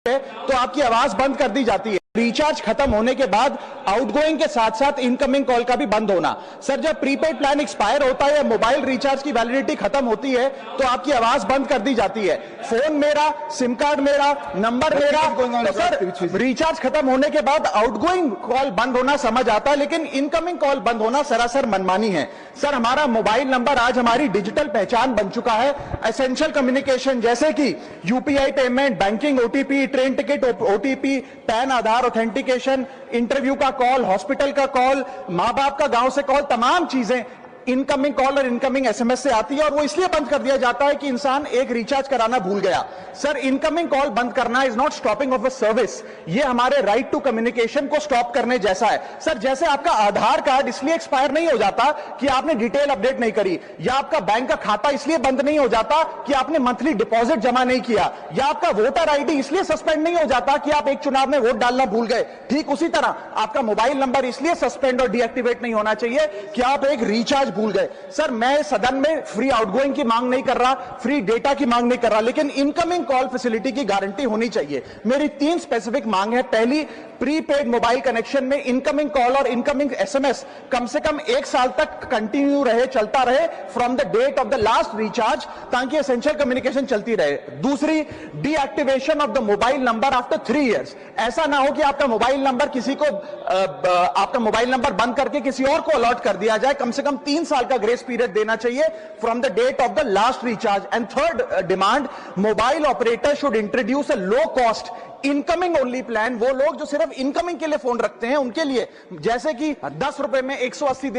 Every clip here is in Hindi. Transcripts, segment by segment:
तो आपकी आवाज बंद कर दी जाती है। रिचार्ज खत्म होने के बाद आउटगोइंग के साथ साथ इनकमिंग कॉल का भी बंद होना। सर, जब प्रीपेड प्लान एक्सपायर होता है या मोबाइल रिचार्ज की वैलिडिटी खत्म होती है तो आपकी आवाज बंद कर दी जाती है। फोन मेरा, सिम कार्ड मेरा, नंबर मेरा। तो सर, रिचार्ज खत्म होने के बाद आउटगोइंग कॉल बंद होना समझ आता है, लेकिन इनकमिंग कॉल बंद होना सरासर मनमानी है। सर, हमारा मोबाइल नंबर आज हमारी डिजिटल पहचान बन चुका है। एसेंशियल कम्युनिकेशन जैसे कि UPI payment, banking, OTP, train ticket OTP, PAN, Aadhaar authentication, interview का कॉल, हॉस्पिटल का कॉल, मां बाप का गांव से कॉल, तमाम चीजें इनकमिंग कॉल और इनकमिंग एसएमएस से आती है और वो इसलिए बंद कर दिया जाता है कि इंसान एक रिचार्ज कराना भूल गया। सर, इनकमिंग कॉल बंद करना is not stopping of a service, ये हमारे राइट टू कम्युनिकेशन को स्टॉप करने जैसा है। सर, जैसे आपका आधार कार्ड इसलिए एक्सपायर नहीं हो जाता कि आपने डिटेल अपडेट नहीं करी, या आपका बैंक का खाता इसलिए बंद नहीं हो जाता कि आपने मंथली डिपॉजिट जमा नहीं किया, या आपका वोटर आईडी इसलिए सस्पेंड नहीं हो जाता कि आप एक चुनाव में वोट डालना भूल गए। ठीक उसी तरह आपका मोबाइल नंबर इसलिए सस्पेंड और डीएक्टिवेट नहीं होना चाहिए कि आप एक रिचार्ज भूल गए। सर, मैं सदन में फ्री आउटगोइंग की मांग नहीं कर रहा, फ्री डेटा की मांग नहीं कर रहा, लेकिन इनकमिंग कॉल फैसिलिटी की गारंटी होनी चाहिए। मेरी 3 स्पेसिफिक मांग है। पहली, प्रीपेड मोबाइल कनेक्शन में इनकमिंग कॉल और इनकमिंग एसएमएस कम से कम 1 साल तक कंटिन्यू रहे, चलता रहे from the date of the last recharge, ताकि एसेंशियल कम्युनिकेशन चलती रहे। दूसरी, deactivation of the mobile number after 3 years. ऐसा ना हो कि आपका मोबाइल नंबर किसी को आपका मोबाइल नंबर बंद करके किसी और को अलॉट कर दिया जाए। कम से कम 3 साल का ग्रेस पीरियड देना चाहिए from the date of the last recharge. And third demand, mobile operator should introduce a low cost incoming only plan. वो लोग जो सिर्फ इनकमिंग के लिए फोन रखते हैं उनके लिए, जैसे कि 10 रुपए में 180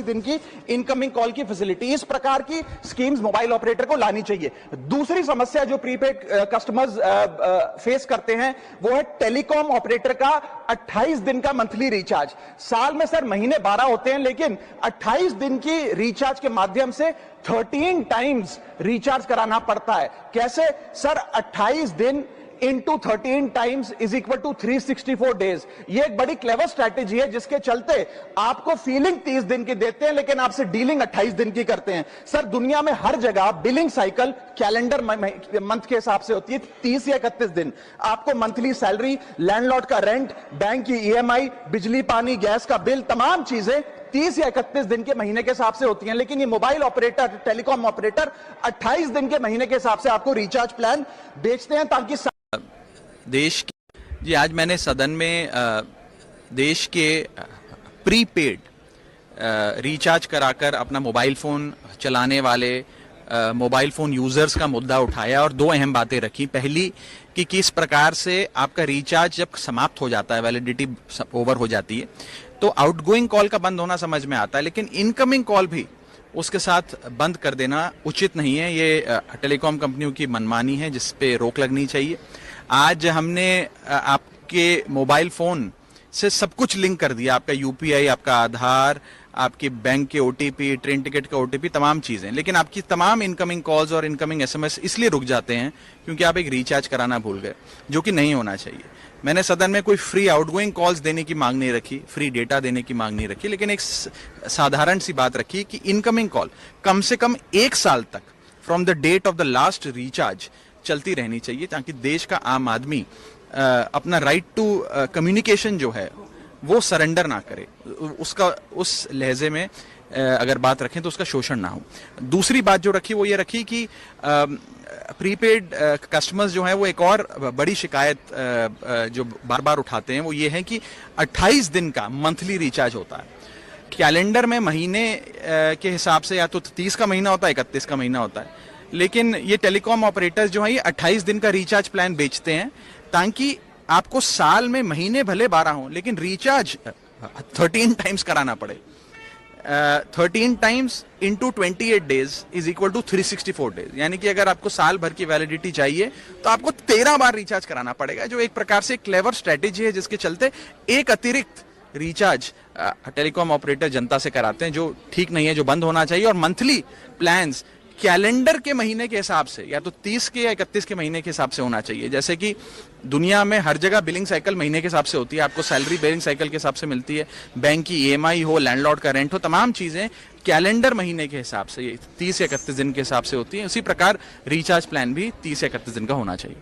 दिन की इनकमिंग कॉल की फैसिलिटी, इस प्रकार की स्कीम्स मोबाइल ऑपरेटर को लानी चाहिए। दूसरी समस्या जो प्रीपेड कस्टमर्स फेस करते हैं वो है टेलीकॉम ऑपरेटर का 28 दिन का मंथली रिचार्ज। साल में सर महीने 12 होते हैं, लेकिन 28 दिन की रिचार्ज के माध्यम से 13 टाइम्स रिचार्ज कराना पड़ता है। कैसे सर? 28 दिन into 13 times is equal to 364 days। ये एक बड़ी क्लेवर स्ट्रैटेजी है जिसके चलते आपको फीलिंग 30 दिन की देते हैं, लेकिन आपसे डीलिंग 28 दिन की करते हैं। सर, दुनिया में हर जगह बिलिंग साइकिल कैलेंडर मंथ के हिसाब से होती है, 30 या 31 दिन। आपको मंथली सैलरी, लैंडलॉर्ड का रेंट, बैंक की ईएमआई, बिजली पानी गैस का बिल, तमाम चीजें 30 या 31 दिन के महीने के हिसाब से होती हैं। लेकिन ये मोबाइल ऑपरेटर, टेलीकॉम ऑपरेटर 28 दिन के महीने के हिसाब से आपको रिचार्ज प्लान बेचते हैं, ताकि देश जी आज मैंने सदन में देश के प्रीपेड रिचार्ज कराकर अपना मोबाइल फ़ोन चलाने वाले मोबाइल फ़ोन यूज़र्स का मुद्दा उठाया और 2 अहम बातें रखी। पहली कि किस प्रकार से आपका रिचार्ज जब समाप्त हो जाता है, वैलिडिटी ओवर हो जाती है, तो आउटगोइंग कॉल का बंद होना समझ में आता है, लेकिन इनकमिंग कॉल भी उसके साथ बंद कर देना उचित नहीं है। ये टेलीकॉम कंपनियों की मनमानी है जिस पे रोक लगनी चाहिए। आज हमने आपके मोबाइल फ़ोन से सब कुछ लिंक कर दिया, आपका यूपीआई, आपका आधार, आपके बैंक के ओटीपी, ट्रेन टिकट का ओटीपी, तमाम चीज़ें, लेकिन आपकी तमाम इनकमिंग कॉल्स और इनकमिंग एसएमएस इसलिए रुक जाते हैं क्योंकि आप एक रिचार्ज कराना भूल गए, जो कि नहीं होना चाहिए। मैंने सदन में कोई फ्री आउटगोइंग कॉल्स देने की मांग नहीं रखी, फ्री डेटा देने की मांग नहीं रखी, लेकिन एक साधारण सी बात रखी कि इनकमिंग कॉल कम से कम 1 साल तक from the date of the last recharge चलती रहनी चाहिए, ताकि देश का आम आदमी अपना राइट टू कम्युनिकेशन जो है वो सरेंडर ना करे, उसका उस लहजे में अगर बात रखें तो उसका शोषण ना हो। दूसरी बात जो रखी वो ये रखी कि प्रीपेड कस्टमर्स जो हैं वो एक और बड़ी शिकायत जो बार बार उठाते हैं वो ये है कि 28 दिन का मंथली रिचार्ज होता है। कैलेंडर में महीने के हिसाब से या तो 30 का महीना होता है, 31 का महीना होता है, लेकिन ये टेलीकॉम ऑपरेटर्स जो हैं ये 28 दिन का रिचार्ज प्लान बेचते हैं ताकि आपको साल में महीने भले 12 हों लेकिन रिचार्ज 13 टाइम्स कराना पड़े। 13 times into 28 days is equal to 364 days, यानी कि अगर आपको साल भर की वैलिडिटी चाहिए तो आपको 13 बार रिचार्ज कराना पड़ेगा, जो एक प्रकार से क्लेवर स्ट्रेटेजी है जिसके चलते एक अतिरिक्त रिचार्ज टेलीकॉम ऑपरेटर जनता से कराते हैं, जो ठीक नहीं है, जो बंद होना चाहिए। और मंथली प्लान्स कैलेंडर के महीने के हिसाब से या तो 30 के या 31 के महीने के हिसाब से होना चाहिए। जैसे कि दुनिया में हर जगह बिलिंग साइकिल महीने के हिसाब से होती है, आपको सैलरी बिलिंग साइकिल के हिसाब से मिलती है, बैंक की ईएमआई हो, लैंडलॉर्ड का रेंट हो, तमाम चीजें कैलेंडर महीने के हिसाब से 30 या 31 दिन के हिसाब से होती है। उसी प्रकार रिचार्ज प्लान भी 30 या 31 दिन का होना चाहिए।